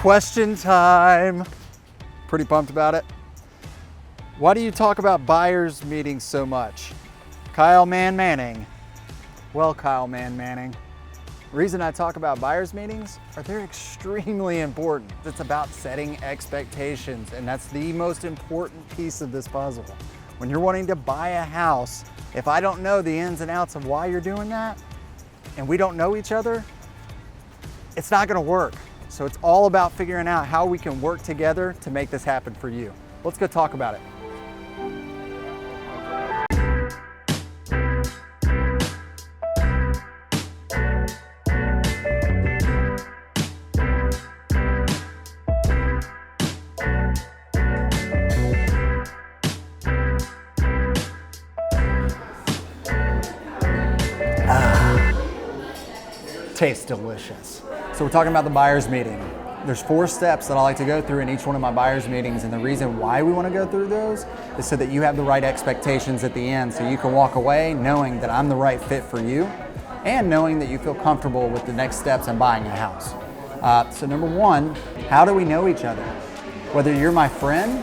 Question time. Pretty pumped about it. Why do you talk about buyers meetings so much? Kyle Manning. Well, Kyle Manning. The reason I talk about buyers meetings are they're extremely important. It's about setting expectations, and that's the most important piece of this puzzle. When you're wanting to buy a house, if I don't know the ins and outs of why you're doing that, and we don't know each other, it's not gonna work. So it's all about figuring out how we can work together to make this happen for you. Let's go talk about it. Tastes delicious. So we're talking about the buyer's meeting. There's 4 steps that I like to go through in each one of my buyer's meetings, and the reason why we want to go through those is so that you have the right expectations at the end, so you can walk away knowing that I'm the right fit for you and knowing that you feel comfortable with the next steps in buying a house. So number 1, how do we know each other? Whether you're my friend,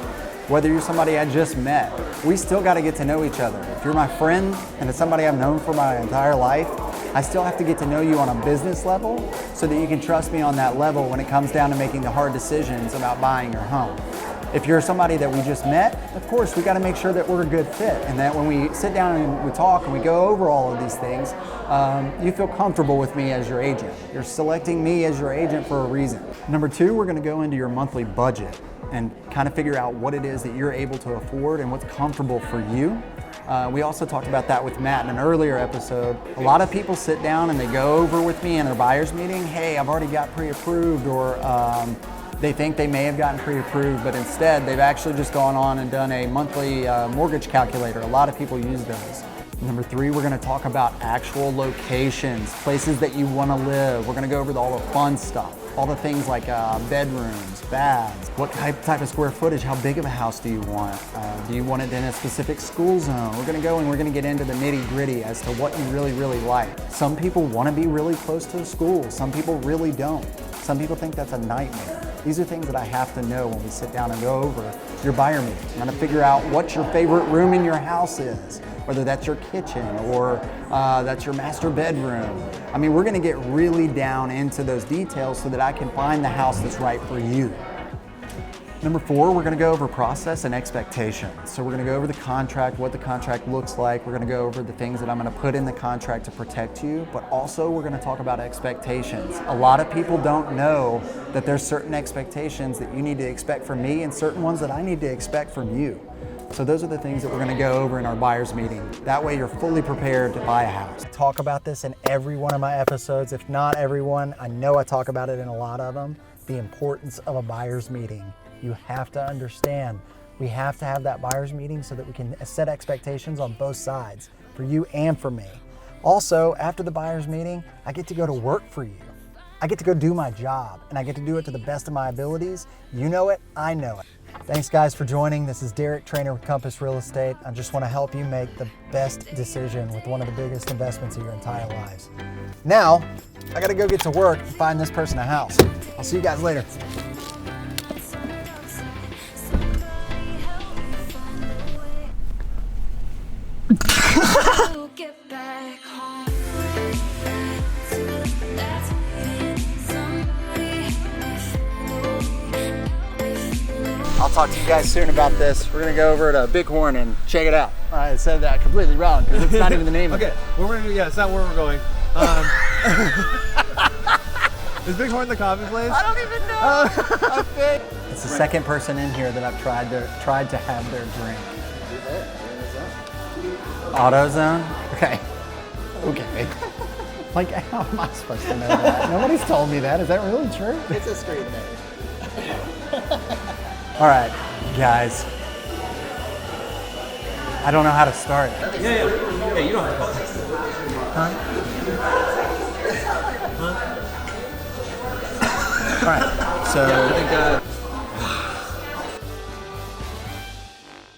whether you're somebody I just met, we still got to get to know each other. If you're my friend and it's somebody I've known for my entire life, I still have to get to know you on a business level so that you can trust me on that level when it comes down to making the hard decisions about buying your home. If you're somebody that we just met, of course, we got to make sure that we're a good fit and that when we sit down and we talk and we go over all of these things, you feel comfortable with me as your agent. You're selecting me as your agent for a reason. Number 2, we're going to go into your monthly budget and kind of figure out what it is that you're able to afford and what's comfortable for you. We also talked about that with Matt in an earlier episode. A lot of people sit down and they go over with me in their buyer's meeting, hey, I've already got pre-approved, or they think they may have gotten pre-approved, but instead they've actually just gone on and done a monthly mortgage calculator. A lot of people use those. Number 3, we're gonna talk about actual locations, places that you wanna live. We're gonna go over all the fun stuff. All the things like bedrooms, baths, what type of square footage, how big of a house do you want? Do you want it in a specific school zone? We're gonna go and we're gonna get into the nitty gritty as to what you really, really like. Some people wanna be really close to a school. Some people really don't. Some people think that's a nightmare. These are things that I have to know when we sit down and go over your buyer meeting. I'm gonna figure out what your favorite room in your house is, whether that's your kitchen or that's your master bedroom. I mean, we're gonna get really down into those details so that I can find the house that's right for you. Number 4, we're gonna go over process and expectations. So we're gonna go over the contract, what the contract looks like. We're gonna go over the things that I'm gonna put in the contract to protect you, but also we're gonna talk about expectations. A lot of people don't know that there's certain expectations that you need to expect from me and certain ones that I need to expect from you. So those are the things that we're gonna go over in our buyer's meeting. That way you're fully prepared to buy a house. I talk about this in every one of my episodes. If not every one, I know I talk about it in a lot of them. The importance of a buyer's meeting. You have to understand, we have to have that buyer's meeting so that we can set expectations on both sides, for you and for me. Also, after the buyer's meeting, I get to go to work for you. I get to go do my job, and I get to do it to the best of my abilities. You know it, I know it. Thanks guys for joining. This is Derek, trainer with Compass Real Estate. I just want to help you make the best decision with one of the biggest investments of your entire lives. Now, I gotta go get to work and find this person a house. I'll see you guys later. I'll talk to you guys soon about this. We're gonna go over to Bighorn and check it out. I said that completely wrong because it's not even the name of it. Okay, what we're gonna do, yeah, it's not where we're going. Is Bighorn the coffee place? I don't even know. I think it's the second person in here that I've tried to have their drink. AutoZone? Okay. Okay. Like, how am I supposed to know that? Nobody's told me that. Is that really true? It's a street name. All right, guys. I don't know how to start. Yeah, you don't have to call it. Huh? All right, so